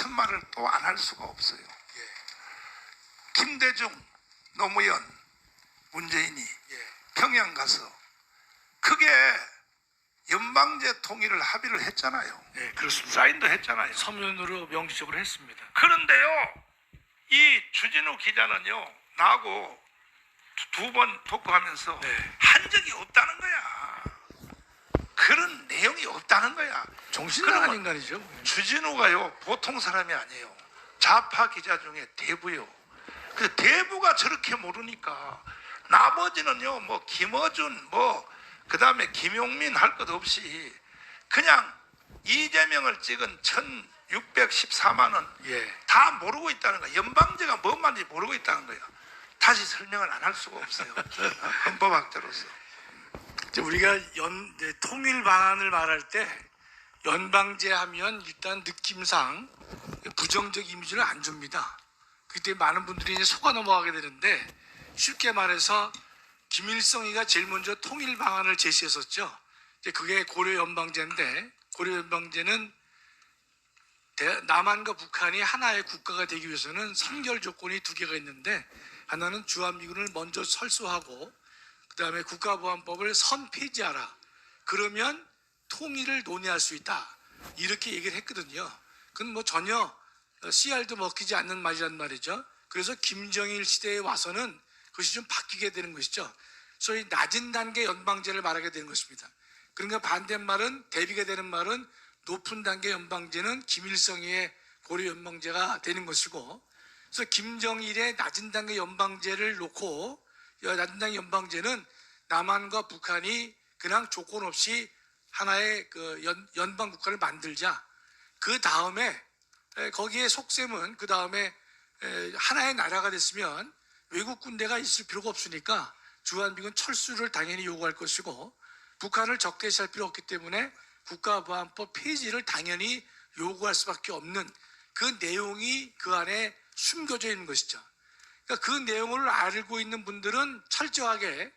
같은 말을 또 안 할 수가 없어요. 김대중, 노무현, 문재인이 평양 가서 그게 연방제 통일을 합의를 했잖아요. 네, 그렇습니다. 사인도 했잖아요. 서면으로 명시적으로 했습니다. 그런데요, 이 주진우 기자는요, 나하고 두 번 토크하면서 한 적이 없다는 거야. 그런 내용이 없다는 거야. 정신 나간 그러면 인간이죠. 주진우가요, 보통 사람이 아니에요. 좌파 기자 중에 대부요. 그 대부가 저렇게 모르니까 나머지는요, 뭐 김어준, 그 다음에 김용민 할 것 없이 그냥 이재명을 찍은 1614만 원 다 모르고 있다는 거야. 연방제가 뭔 말인지 모르고 있다는 거야. 다시 설명을 안 할 수가 없어요. 헌법학자로서. 우리가 통일 방안을 말할 때 연방제 하면 일단 느낌상 부정적 이미지를 안 줍니다. 그때 많은 분들이 이제 속아 넘어가게 되는데, 쉽게 말해서 김일성이가 제일 먼저 통일 방안을 제시했었죠. 이제 그게 고려 연방제인데, 고려 연방제는 남한과 북한이 하나의 국가가 되기 위해서는 선결 조건이 두 개가 있는데, 하나는 주한미군을 먼저 철수하고 그 다음에 국가보안법을 선폐지하라. 그러면 통일을 논의할 수 있다. 이렇게 얘기를 했거든요. 그건 뭐 전혀 씨알도 먹히지 않는 말이란 말이죠. 그래서 김정일 시대에 와서는 그것이 좀 바뀌게 되는 것이죠. 소위 낮은 단계 연방제를 말하게 되는 것입니다. 그러니까 반대말은, 대비가 되는 말은 높은 단계 연방제는 김일성의 고려 연방제가 되는 것이고, 그래서 김정일의 낮은 단계 연방제를 놓고, 낮은 단계 연방제는 남한과 북한이 그냥 조건 없이 하나의 연방 국가를 만들자. 그 다음에 거기에 속셈은 그 다음에 하나의 나라가 됐으면 외국 군대가 있을 필요가 없으니까 주한미군 철수를 당연히 요구할 것이고, 북한을 적대시할 필요 없기 때문에 국가보안법 폐지를 당연히 요구할 수밖에 없는 그 내용이 그 안에 숨겨져 있는 것이죠. 그러니까 그 내용을 알고 있는 분들은 철저하게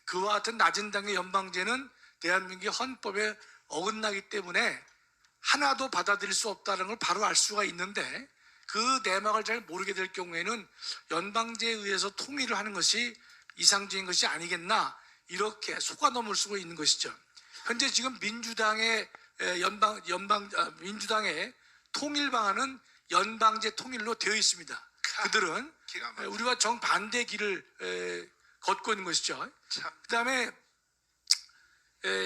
그와 같은 낮은 단계 연방제는 대한민국의 헌법에 어긋나기 때문에 하나도 받아들일 수 없다는 걸 바로 알 수가 있는데, 그 내막을 잘 모르게 될 경우에는 연방제에 의해서 통일을 하는 것이 이상적인 것이 아니겠나, 이렇게 속아 넘을 수가 있는 것이죠. 현재 지금 민주당의 민주당의 통일 방안은 연방제 통일로 되어 있습니다. 그들은 우리와 정반대 길을 걷고 있는 것이죠. 그 다음에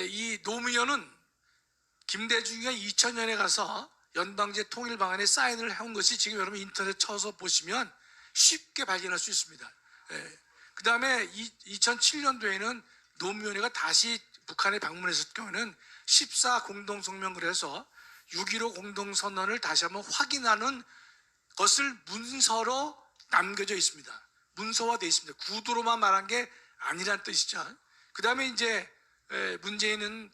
이 노무현은 김대중이가 2000년에 가서 연방제 통일 방안에 사인을 해온 것이 지금 여러분 인터넷 쳐서 보시면 쉽게 발견할 수 있습니다. 그 다음에 2007년도에는 노무현이가 다시 북한에 방문했을 경우에는 14 공동성명을 해서 6.15 공동선언을 다시 한번 확인하는 것을 문서로 남겨져 있습니다. 문서화되어 있습니다. 구두로만 말한 게 아니란 뜻이죠. 그 다음에 이제 문재인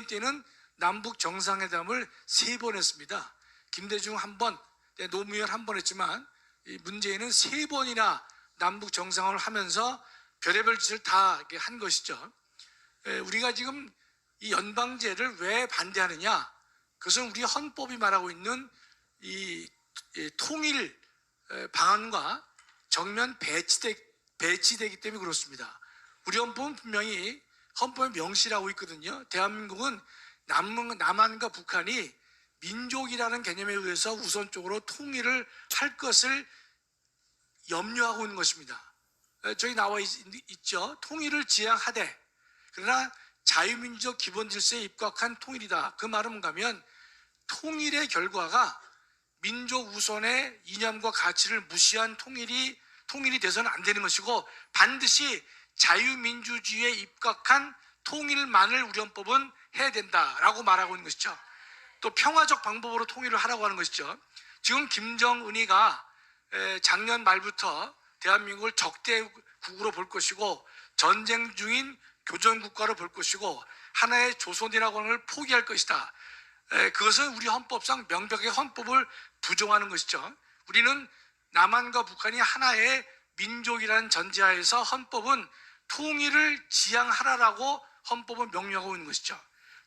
때는 남북 정상회담을 3번 했습니다. 김대중 1번, 노무현 1번 했지만 문재인은 3번이나 남북 정상회담을 하면서 별의별 짓을 다 한 것이죠. 우리가 지금 이 연방제를 왜 반대하느냐? 그것은 우리 헌법이 말하고 있는 이 통일 방안과 정면 배치되기 때문에 그렇습니다. 우리 헌법은 분명히 헌법에 명시하고 있거든요. 대한민국은 남한과 북한이 민족이라는 개념에 의해서 우선적으로 통일을 할 것을 염려하고 있는 것입니다. 저기 나와 있죠. 통일을 지향하되, 그러나 자유민주적 기본질서에 입각한 통일이다. 그 말은 뭔가 하면 통일의 결과가 민족 우선의 이념과 가치를 무시한 통일이 돼서는 안 되는 것이고, 반드시 자유민주주의에 입각한 통일만을 우리 헌법은 해야 된다라고 말하고 있는 것이죠. 또 평화적 방법으로 통일을 하라고 하는 것이죠. 지금 김정은이가 작년 말부터 대한민국을 적대국으로 볼 것이고 전쟁 중인 교전국가로 볼 것이고 하나의 조선이라고 하는 걸 포기할 것이다. 그것은 우리 헌법상 명백하게 헌법을 부정하는 것이죠. 우리는 남한과 북한이 하나의 민족이라는 전제하에서 헌법은 통일을 지향하라라고 헌법을 명령하고 있는 것이죠.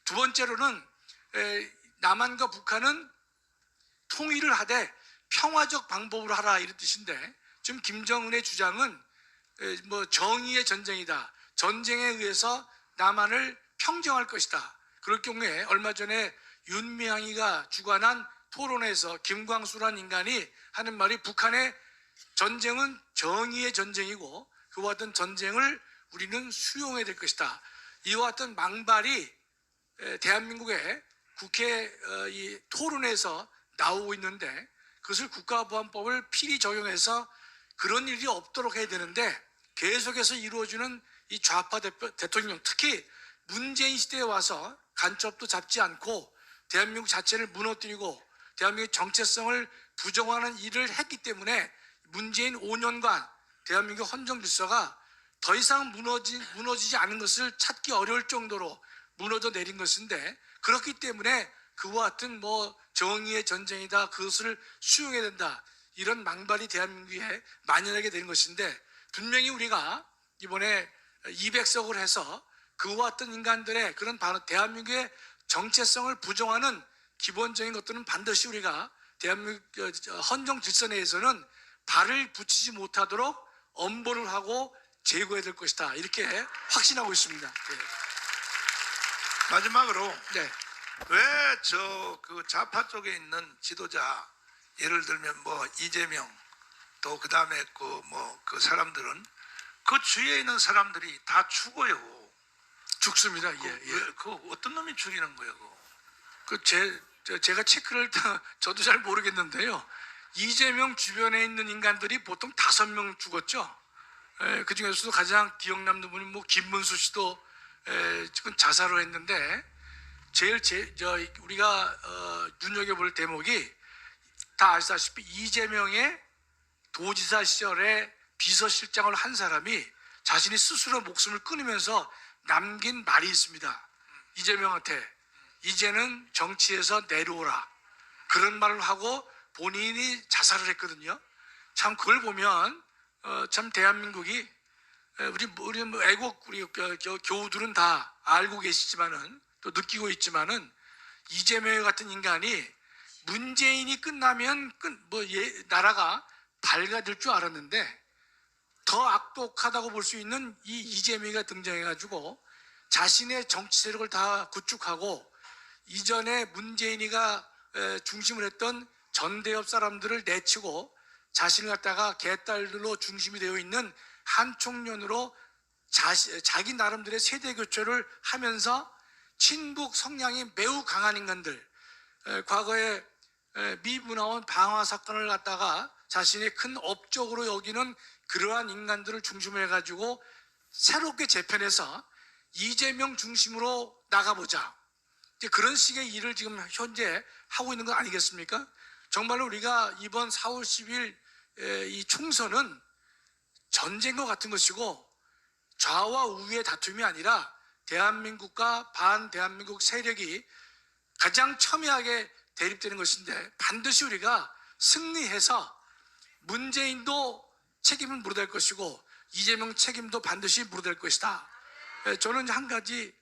두 번째로는 남한과 북한은 통일을 하되 평화적 방법으로 하라 이런 뜻인데, 지금 김정은의 주장은 뭐 정의의 전쟁이다, 전쟁에 의해서 남한을 평정할 것이다. 그럴 경우에 얼마 전에 윤미향이가 주관한 토론에서 김광수라는 인간이 하는 말이, 북한의 전쟁은 정의의 전쟁이고 그와 같은 전쟁을 우리는 수용해야 될 것이다. 이와 같은 망발이 대한민국의 국회 이 토론에서 나오고 있는데, 그것을 국가보안법을 필히 적용해서 그런 일이 없도록 해야 되는데, 계속해서 이루어지는 이 좌파 대통령, 특히 문재인 시대에 와서 간첩도 잡지 않고 대한민국 자체를 무너뜨리고 대한민국의 정체성을 부정하는 일을 했기 때문에 문재인 5년간 대한민국 헌정 질서가 더 이상 무너지지 않은 것을 찾기 어려울 정도로 무너져 내린 것인데, 그렇기 때문에 그와 같은 뭐 정의의 전쟁이다, 그것을 수용해야 된다, 이런 망발이 대한민국에 만연하게 된 것인데, 분명히 우리가 이번에 200석을 해서 그와 같은 인간들의 그런 대한민국의 정체성을 부정하는 기본적인 것들은 반드시 우리가 대한민국 헌정 질서 내에서는 발을 붙이지 못하도록 엄벌을 하고 제거해야 될 것이다, 이렇게 확신하고 있습니다. 네. 마지막으로 네. 왜 그 좌파 쪽에 있는 지도자, 예를 들면 뭐 이재명, 또 그다음에 그 사람들은 그 주위에 있는 사람들이 다 죽어요. 죽습니다. 예. 그 어떤 놈이 죽이는 거예요? 제가 체크를 저도 잘 모르겠는데요. 이재명 주변에 있는 인간들이 보통 5명 죽었죠. 그 중에서도 가장 기억 남는 분이 뭐 김문수 씨도 지금 자살을 했는데, 제일 우리가 눈여겨볼 대목이, 다 아시다시피 이재명의 도지사 시절에 비서실장을 한 사람이 자신이 스스로 목숨을 끊으면서 남긴 말이 있습니다. 이재명한테 이제는 정치에서 내려오라, 그런 말을 하고 본인이 자살을 했거든요. 참 그걸 보면 참 대한민국이, 우리 뭐 애국 우리 교우들은 다 알고 계시지만은, 또 느끼고 있지만은, 이재명 같은 인간이 문재인이 끝나면 나라가 밝아질 줄 알았는데, 더 악독하다고 볼 수 있는 이 이재명이가 등장해가지고 자신의 정치 세력을 다 구축하고, 이전에 문재인이가 중심을 했던 전대협 사람들을 내치고 자신을 갖다가 개딸들로 중심이 되어 있는 한 총련으로 자기 나름대로의 세대 교체를 하면서 친북 성향이 매우 강한 인간들, 과거에 미문화원 방화 사건을 갖다가 자신의 큰 업적으로 여기는 그러한 인간들을 중심으로 해가지고 새롭게 재편해서 이재명 중심으로 나가보자, 이제 그런 식의 일을 지금 현재 하고 있는 거 아니겠습니까? 정말로 우리가 이번 4월 10일 이 총선은 전쟁과 같은 것이고, 좌와 우의 다툼이 아니라 대한민국과 반대한민국 세력이 가장 첨예하게 대립되는 것인데, 반드시 우리가 승리해서 문재인도 책임을 물어야 될 것이고 이재명 책임도 반드시 물어야 될 것이다. 저는 한 가지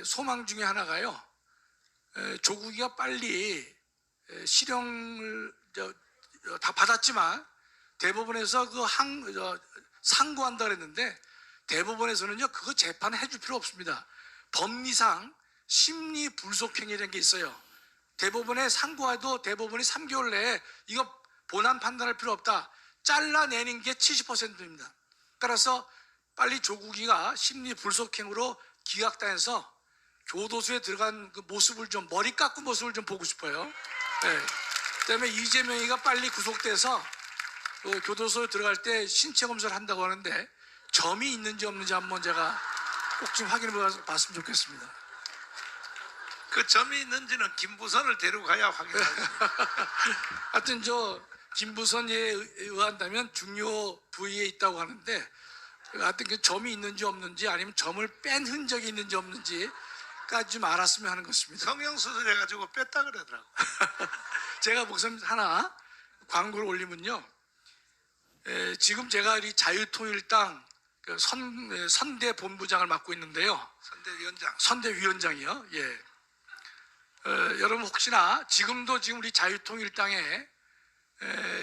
소망 중에 하나가요, 조국이가 빨리 실형을 다 받았지만 대법원에서 상고한다 그랬는데, 대법원에서는요 그거 재판해 줄 필요 없습니다. 법리상 심리 불속행위라는 게 있어요. 대법원에 상고해도 대법원이 3개월 내에 이거 본안 판단할 필요 없다, 잘라내는 게 70%입니다. 따라서 빨리 조국이가 심리 불속행으로 기각당해서 교도소에 들어간 그 모습을 좀, 머리 깎은 모습을 좀 보고 싶어요. 네. 그다음에 이재명이가 빨리 구속돼서 교도소에 들어갈 때 신체 검사를 한다고 하는데, 점이 있는지 없는지 한번 제가 꼭 좀 확인해 봤으면 좋겠습니다. 그 점이 있는지는 김부선을 데리고 가야 확인하죠. 하여튼 김부선에 의한다면 중요 부위에 있다고 하는데, 하여튼 그 점이 있는지 없는지, 아니면 점을 뺀 흔적이 있는지 없는지까지 좀 알았으면 하는 것입니다. 성형수술 해가지고 뺐다 그러더라고. 제가 무슨 하나 광고를 올리면요, 지금 제가 이 자유통일당 선대 본부장을 맡고 있는데요. 선대위원장. 선대위원장이요. 예. 여러분 혹시나 지금 우리 자유통일당에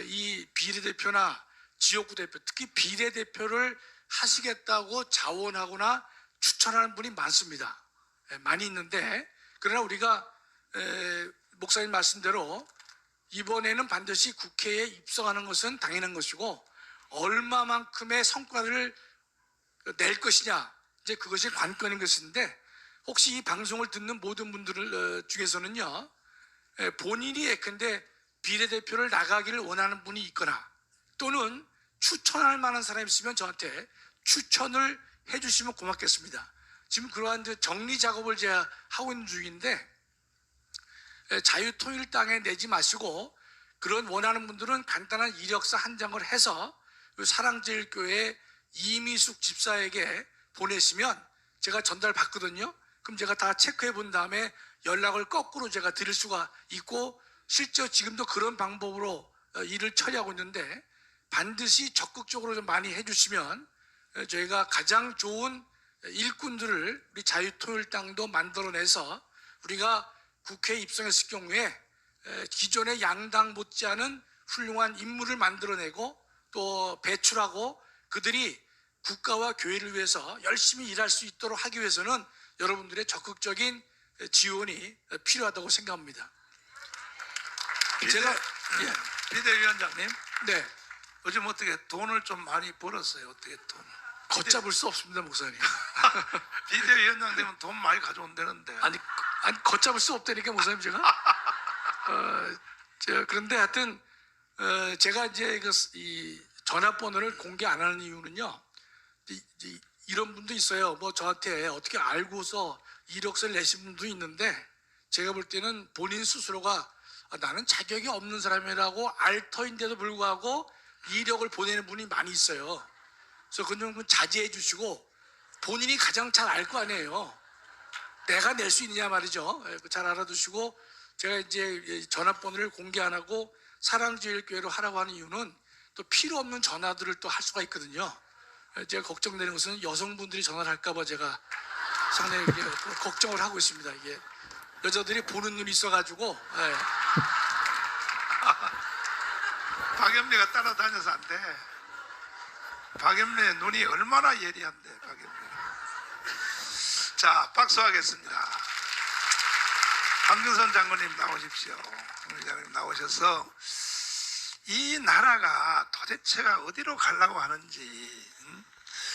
이 비례대표나 지역구 대표, 특히 비례대표를 하시겠다고 자원하거나 추천하는 분이 많습니다. 많이 있는데, 그러나 우리가 목사님 말씀대로 이번에는 반드시 국회에 입성하는 것은 당연한 것이고, 얼마만큼의 성과를 낼 것이냐, 이제 그것이 관건인 것인데, 혹시 이 방송을 듣는 모든 분들 중에서는요, 본인이 예컨대 비례대표를 나가기를 원하는 분이 있거나, 또는 추천할 만한 사람이 있으면 저한테 추천을 해주시면 고맙겠습니다. 지금 그러한 정리 작업을 제가 하고 있는 중인데, 자유통일당에 내지 마시고 그런 원하는 분들은 간단한 이력서 한 장을 해서 사랑제일교회 이미숙 집사에게 보내시면 제가 전달받거든요. 그럼 제가 다 체크해 본 다음에 연락을 거꾸로 제가 드릴 수가 있고, 실제 지금도 그런 방법으로 일을 처리하고 있는데, 반드시 적극적으로 좀 많이 해주시면 저희가 가장 좋은 일꾼들을 우리 자유통일당도 만들어내서 우리가 국회에 입성했을 경우에 기존의 양당 못지않은 훌륭한 인물을 만들어내고 또 배출하고, 그들이 국가와 교회를 위해서 열심히 일할 수 있도록 하기 위해서는 여러분들의 적극적인 지원이 필요하다고 생각합니다. 비대위원장님, 네, 요즘 어떻게 돈을 좀 많이 벌었어요? 어떻게 돈? 걷잡을 수 없습니다, 목사님. 비대위원장 되면 돈 많이 가져온다는데. 아니 걷잡을 수 없다니까, 목사님 제가. 그런데 하여튼 제가 이제 이 전화번호를 공개 안 하는 이유는요, 이런 분도 있어요. 뭐 저한테 어떻게 알고서 이력서를 내신 분도 있는데, 제가 볼 때는 본인 스스로가 나는 자격이 없는 사람이라고 알 터인데도 불구하고 이력을 보내는 분이 많이 있어요. 그래서 그건 좀 자제해 주시고, 본인이 가장 잘 알 거 아니에요. 내가 낼 수 있느냐 말이죠. 잘 알아두시고, 제가 이제 전화번호를 공개 안 하고 사랑제일교회로 하라고 하는 이유는 또 필요 없는 전화들을 또 할 수가 있거든요. 제가 걱정되는 것은 여성분들이 전화를 할까봐 제가 상당히 걱정을 하고 있습니다. 이게 여자들이 보는 눈이 있어가지고. 박연미가 따라다녀서 안 돼. 박연미의 눈이 얼마나 예리한데, 박연미. 자, 박수하겠습니다. 황준선 장군님 나오십시오. 장군님 나오셔서 이 나라가 도대체가 어디로 가려고 하는지,